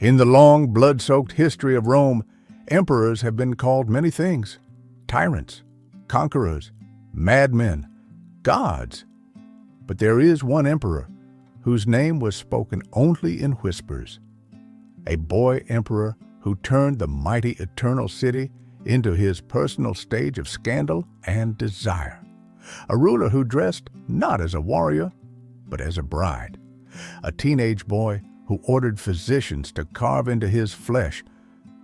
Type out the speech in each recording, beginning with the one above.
In the long, blood-soaked history of Rome, emperors have been called many things: tyrants, conquerors, madmen, gods. But there is one emperor whose name was spoken only in whispers, a boy emperor who turned the mighty eternal city into his personal stage of scandal and desire, a ruler who dressed not as a warrior, but as a bride, a teenage boy who ordered physicians to carve into his flesh,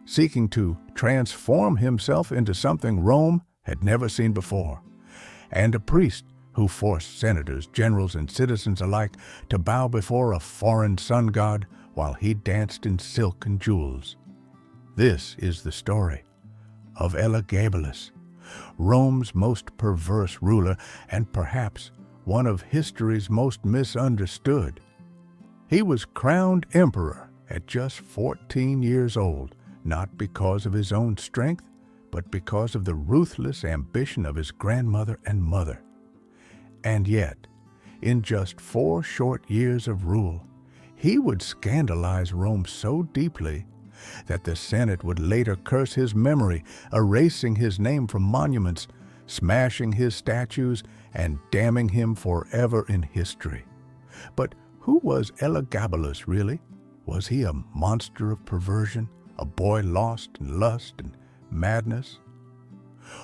seeking to transform himself into something Rome had never seen before, and a priest who forced senators, generals, and citizens alike to bow before a foreign sun god while he danced in silk and jewels. This is the story of Elagabalus, Rome's most perverse ruler and perhaps one of history's most misunderstood. He was crowned emperor at just 14 years old, not because of his own strength, but because of the ruthless ambition of his grandmother and mother. And yet, in just 4 short years of rule, he would scandalize Rome so deeply that the Senate would later curse his memory, erasing his name from monuments, smashing his statues, and damning him forever in history. But who was Elagabalus really? Was he a monster of perversion, a boy lost in lust and madness?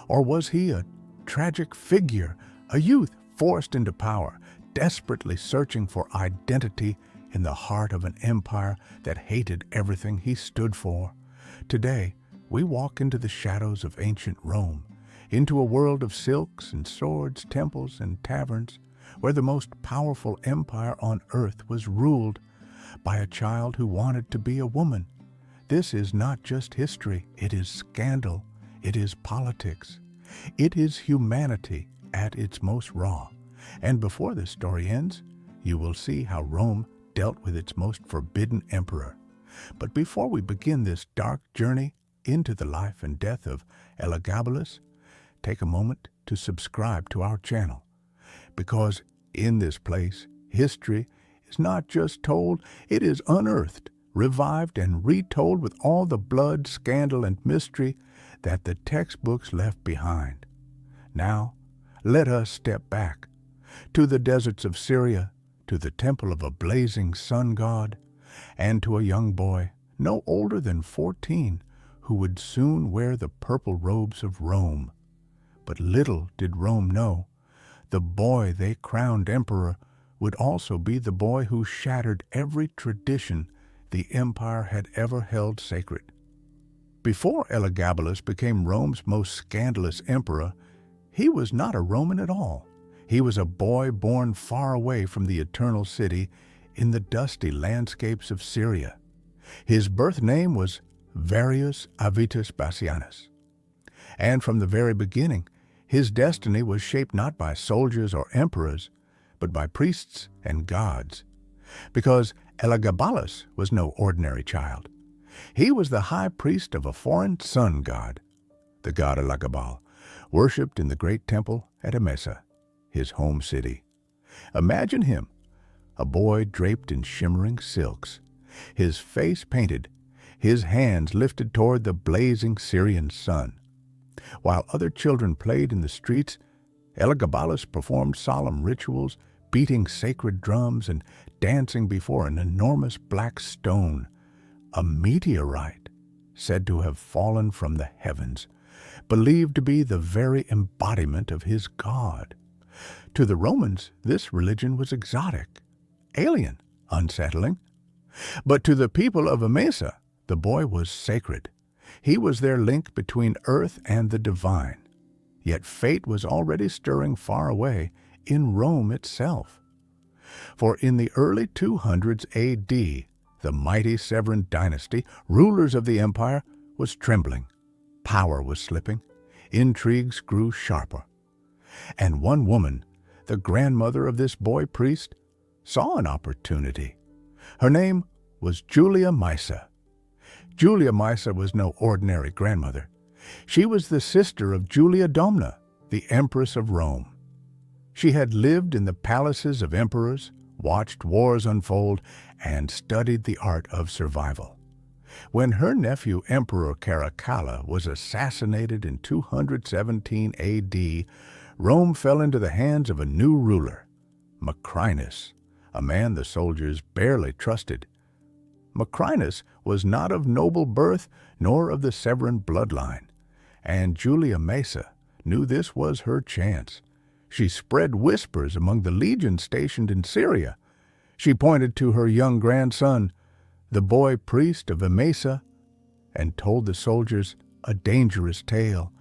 Or was he a tragic figure, a youth forced into power, desperately searching for identity in the heart of an empire that hated everything he stood for? Today, we walk into the shadows of ancient Rome, into a world of silks and swords, temples and taverns, where the most powerful empire on earth was ruled by a child who wanted to be a woman. This is not just history, it is scandal, it is politics, it is humanity at its most raw. And before this story ends, you will see how Rome dealt with its most forbidden emperor. But before we begin this dark journey into the life and death of Elagabalus, take a moment to subscribe to our channel, because in this place, history is not just told, it is unearthed, revived, and retold with all the blood, scandal, and mystery that the textbooks left behind. Now, let us step back to the deserts of Syria, to the temple of a blazing sun god, and to a young boy no older than 14 who would soon wear the purple robes of Rome. But little did Rome know, the boy they crowned emperor would also be the boy who shattered every tradition the empire had ever held sacred. Before Elagabalus became Rome's most scandalous emperor, he was not a Roman at all. He was a boy born far away from the eternal city in the dusty landscapes of Syria. His birth name was Varius Avitus Bassianus. And from the very beginning, his destiny was shaped not by soldiers or emperors, but by priests and gods. Because Elagabalus was no ordinary child. He was the high priest of a foreign sun god, the god Elagabal, worshipped in the great temple at Emesa, his home city. Imagine him, a boy draped in shimmering silks, his face painted, his hands lifted toward the blazing Syrian sun. While other children played in the streets, Elagabalus performed solemn rituals, beating sacred drums and dancing before an enormous black stone, a meteorite said to have fallen from the heavens, believed to be the very embodiment of his god. To the Romans, this religion was exotic, alien, unsettling. But to the people of Emesa, the boy was sacred. He was their link between earth and the divine. Yet fate was already stirring far away in Rome itself. For in the early 200s A.D., the mighty Severan dynasty, rulers of the empire, was trembling. Power was slipping. Intrigues grew sharper. And one woman, the grandmother of this boy priest, saw an opportunity. Her name was Julia Maesa. Julia Maesa was no ordinary grandmother. She was the sister of Julia Domna, the Empress of Rome. She had lived in the palaces of emperors, watched wars unfold, and studied the art of survival. When her nephew Emperor Caracalla was assassinated in 217 AD, Rome fell into the hands of a new ruler, Macrinus, a man the soldiers barely trusted. Macrinus was not of noble birth nor of the Severan bloodline, and Julia Maesa knew this was her chance. She spread whispers among the legions stationed in Syria. She pointed to her young grandson, the boy priest of Emesa, and told the soldiers a dangerous tale,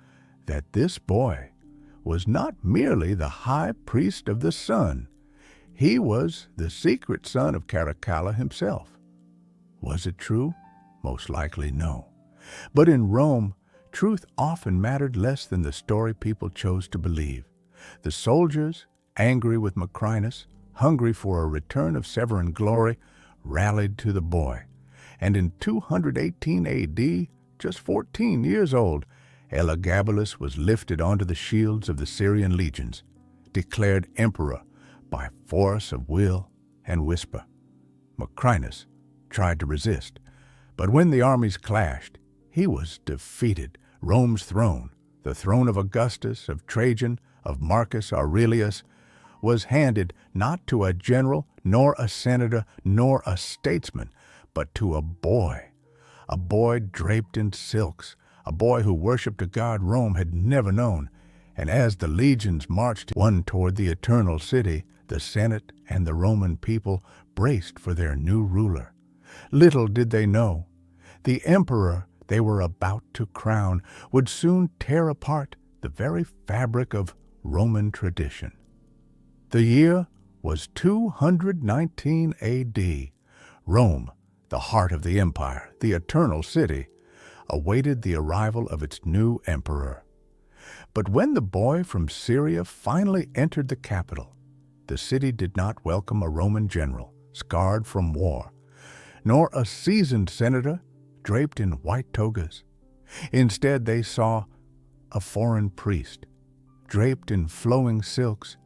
that this boy was not merely the high priest of the sun. He was the secret son of Caracalla himself. Was it true? Most likely no. But in Rome, truth often mattered less than the story people chose to believe. The soldiers, angry with Macrinus, hungry for a return of Severan glory, rallied to the boy. And in 218 AD, just 14 years old, Elagabalus was lifted onto the shields of the Syrian legions, declared emperor by force of will and whisper. Macrinus tried to resist, but when the armies clashed, he was defeated. Rome's throne, the throne of Augustus, of Trajan, of Marcus Aurelius, was handed not to a general, nor a senator, nor a statesman, but to a boy draped in silks, a boy who worshipped a god Rome had never known. And as the legions marched one toward the eternal city, the Senate and the Roman people braced for their new ruler. Little did they know, the emperor they were about to crown would soon tear apart the very fabric of Roman tradition. The year was 219 AD. Rome, the heart of the empire, the eternal city, awaited the arrival of its new emperor. But when the boy from Syria finally entered the capital, the city did not welcome a Roman general scarred from war, nor a seasoned senator draped in white togas. Instead, they saw a foreign priest, draped in flowing silks,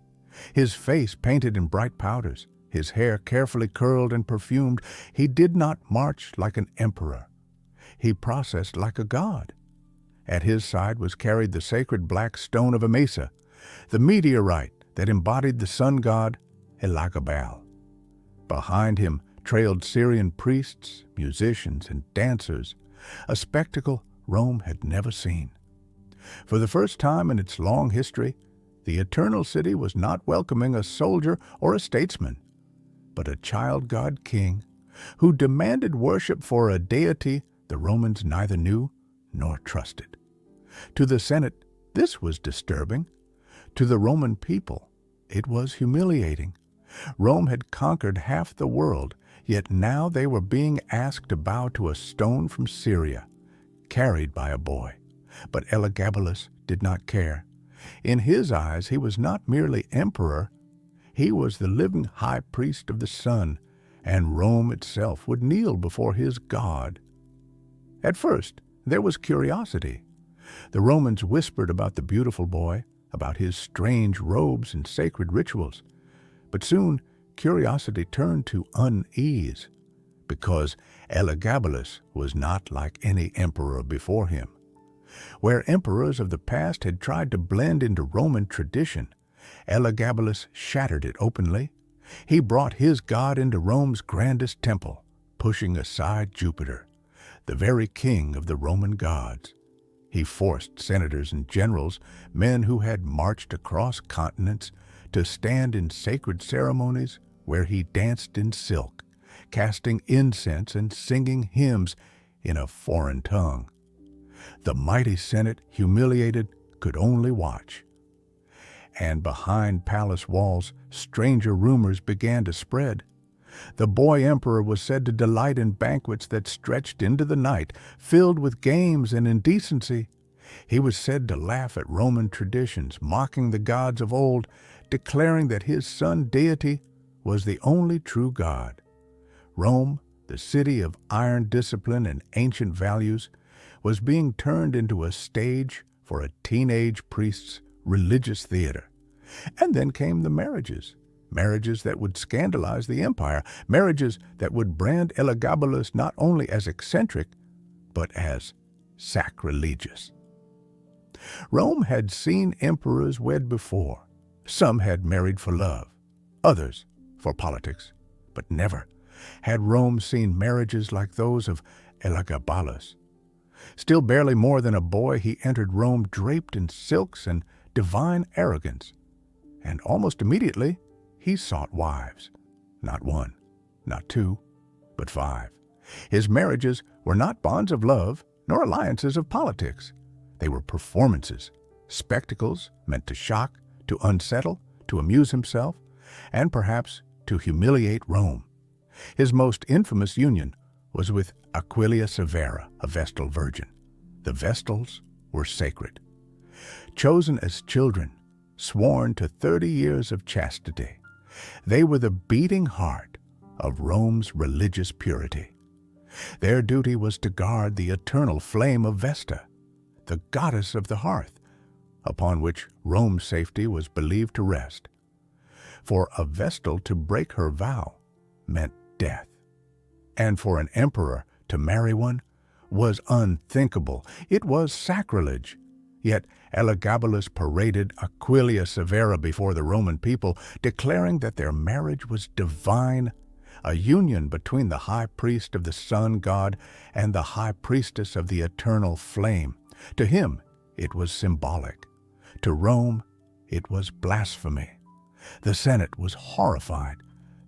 his face painted in bright powders, his hair carefully curled and perfumed. He did not march like an emperor. He processed like a god. At his side was carried the sacred black stone of Emesa, the meteorite that embodied the sun god Elagabalus. Behind him trailed Syrian priests, musicians, and dancers, a spectacle Rome had never seen. For the first time in its long history, the eternal city was not welcoming a soldier or a statesman, but a child god king who demanded worship for a deity the Romans neither knew nor trusted. To the Senate, this was disturbing. To the Roman people, it was humiliating. Rome had conquered half the world, yet now they were being asked to bow to a stone from Syria, carried by a boy. But Elagabalus did not care. In his eyes, he was not merely emperor, he was the living high priest of the sun, and Rome itself would kneel before his god. At first, there was curiosity. The Romans whispered about the beautiful boy, about his strange robes and sacred rituals. But soon, curiosity turned to unease, because Elagabalus was not like any emperor before him. Where emperors of the past had tried to blend into Roman tradition, Elagabalus shattered it openly. He brought his god into Rome's grandest temple, pushing aside Jupiter, the very king of the Roman gods. He forced senators and generals, men who had marched across continents, to stand in sacred ceremonies where he danced in silk, casting incense and singing hymns in a foreign tongue. The mighty Senate, humiliated, could only watch. And behind palace walls, stranger rumors began to spread. The boy emperor was said to delight in banquets that stretched into the night, filled with games and indecency. He was said to laugh at Roman traditions, mocking the gods of old, declaring that his son deity was the only true God. Rome, the city of iron discipline and ancient values, was being turned into a stage for a teenage priest's religious theater. And then came the marriages marriages that would scandalize the empire, marriages that would brand Elagabalus not only as eccentric, but as sacrilegious. Rome had seen emperors wed before. Some had married for love, others for politics, but never had Rome seen marriages like those of Elagabalus. Still barely more than a boy, he entered Rome draped in silks and divine arrogance, and almost immediately he sought wives. Not one, not two, but 5. His marriages were not bonds of love, nor alliances of politics. They were performances, spectacles meant to shock, to unsettle, to amuse himself, and perhaps to humiliate Rome. His most infamous union was with Aquilia Severa, a Vestal virgin. The Vestals were sacred. Chosen as children, sworn to 30 years of chastity, they were the beating heart of Rome's religious purity. Their duty was to guard the eternal flame of Vesta, the goddess of the hearth, upon which Rome's safety was believed to rest. For a Vestal to break her vow meant death, and for an emperor to marry one was unthinkable. It was sacrilege. Yet Elagabalus paraded Aquilia Severa before the Roman people, declaring that their marriage was divine, a union between the high priest of the sun god and the high priestess of the eternal flame. To him, it was symbolic. To Rome, it was blasphemy. The Senate was horrified.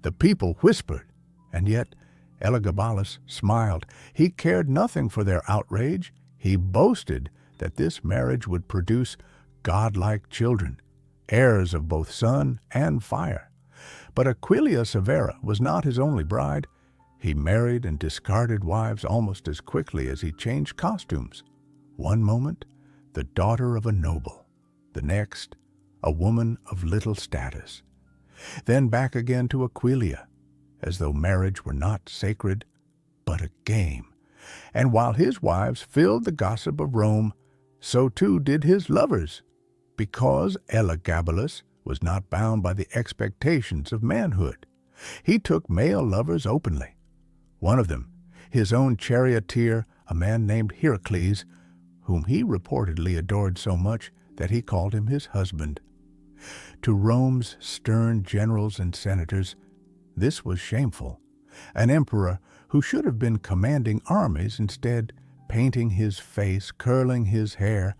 The people whispered, and yet Elagabalus smiled. He cared nothing for their outrage. He boasted that this marriage would produce godlike children, heirs of both sun and fire. But Aquilia Severa was not his only bride. He married and discarded wives almost as quickly as he changed costumes. One moment, the daughter of a noble; the next, a woman of little status. Then back again to Aquilia, as though marriage were not sacred, but a game. And while his wives filled the gossip of Rome, so too did his lovers, because Elagabalus was not bound by the expectations of manhood. He took male lovers openly. One of them, his own charioteer, a man named Heracles, whom he reportedly adored so much that he called him his husband. To Rome's stern generals and senators, this was shameful. An emperor who should have been commanding armies instead painting his face, curling his hair,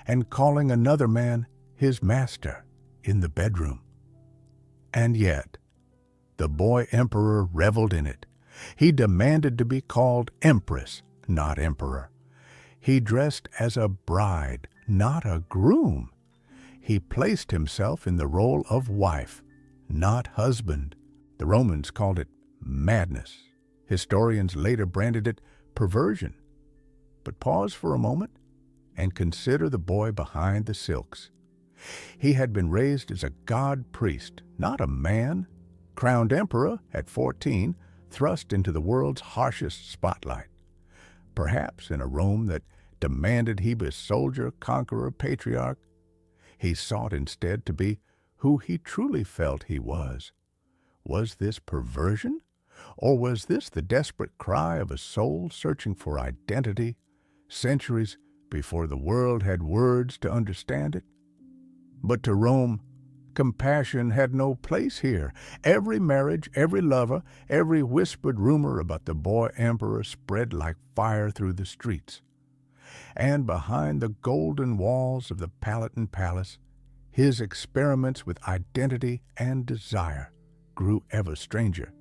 and calling another man his master in the bedroom. And yet, the boy emperor reveled in it. He demanded to be called empress, not emperor. He dressed as a bride, not a groom. He placed himself in the role of wife, not husband. The Romans called it madness. Historians later branded it perversion. But pause for a moment and consider the boy behind the silks. He had been raised as a god priest, not a man. Crowned emperor at 14, thrust into the world's harshest spotlight. Perhaps in a Rome that demanded he be soldier, conqueror, patriarch, he sought instead to be who he truly felt he was. Was this perversion? Or was this the desperate cry of a soul searching for identity, centuries before the world had words to understand it? But to Rome, compassion had no place here. Every marriage, every lover, every whispered rumor about the boy emperor spread like fire through the streets. And behind the golden walls of the Palatine Palace, his experiments with identity and desire grew ever stranger.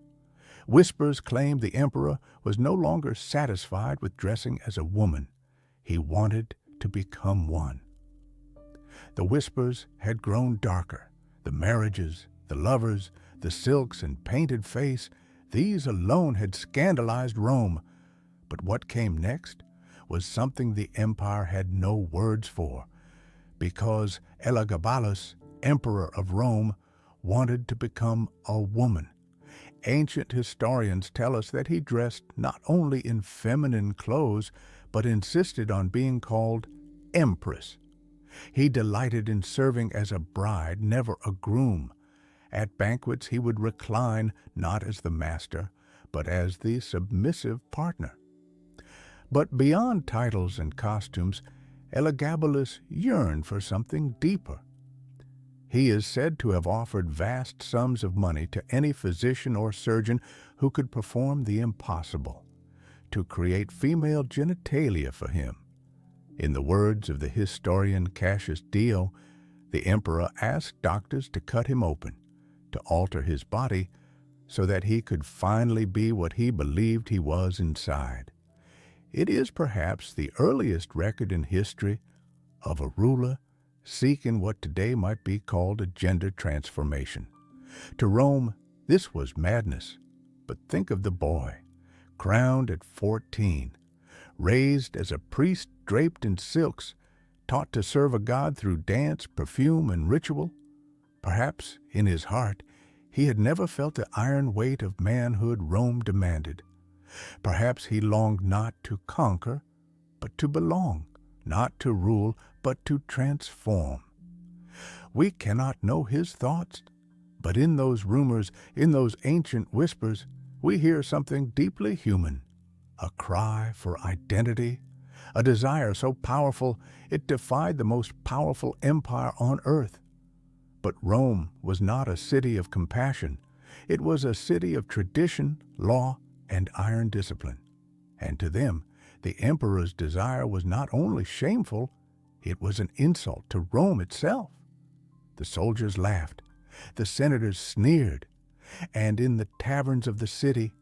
Whispers claimed the emperor was no longer satisfied with dressing as a woman. He wanted to become one. The whispers had grown darker. The marriages, the lovers, the silks and painted face, these alone had scandalized Rome. But what came next was something the empire had no words for, because Elagabalus, emperor of Rome, wanted to become a woman. Ancient historians tell us that he dressed not only in feminine clothes, but insisted on being called empress. He delighted in serving as a bride, never a groom, At banquets he would recline not as the master, but as the submissive partner. But beyond titles and costumes, Elagabalus yearned for something deeper. He is said to have offered vast sums of money to any physician or surgeon who could perform the impossible, to create female genitalia for him. In the words of the historian Cassius Dio, the emperor asked doctors to cut him open, to alter his body, so that he could finally be what he believed he was inside. It is perhaps the earliest record in history of a ruler seeking what today might be called a gender transformation. To Rome, this was madness. But think of the boy, crowned at 14, raised as a priest draped in silks, taught to serve a god through dance, perfume, and ritual. Perhaps, in his heart, he had never felt the iron weight of manhood Rome demanded. Perhaps he longed not to conquer, but to belong, not to rule, but to transform. We cannot know his thoughts, but in those rumors, in those ancient whispers, we hear something deeply human, a cry for identity, a desire so powerful it defied the most powerful empire on earth. But Rome was not a city of compassion. It was a city of tradition, law, and iron discipline. And to them, the emperor's desire was not only shameful, it was an insult to Rome itself. The soldiers laughed, the senators sneered, and in the taverns of the city,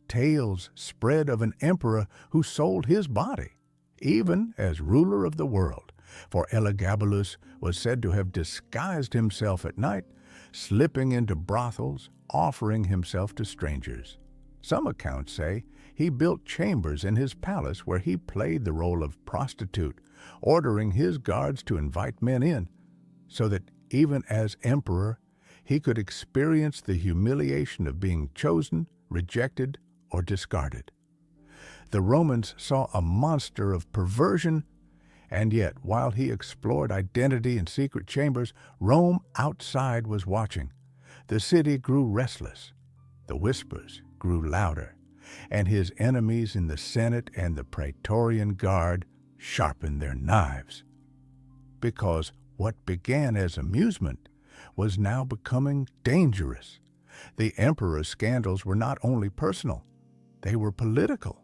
tales spread of an emperor who sold his body, even as ruler of the world. For Elagabalus was said to have disguised himself at night, slipping into brothels, offering himself to strangers. Some accounts say he built chambers in his palace where he played the role of prostitute, ordering his guards to invite men in, so that even as emperor, he could experience the humiliation of being chosen, rejected, or discarded. The Romans saw a monster of perversion, and yet, while he explored identity in secret chambers, Rome outside was watching. The city grew restless. The whispers grew louder, and his enemies in the Senate and the Praetorian Guard sharpened their knives. Because what began as amusement was now becoming dangerous. The emperor's scandals were not only personal, they were political.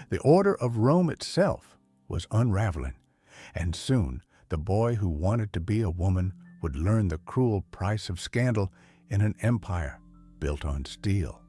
The order of Rome itself was unraveling, and soon the boy who wanted to be a woman would learn the cruel price of scandal in an empire built on steel.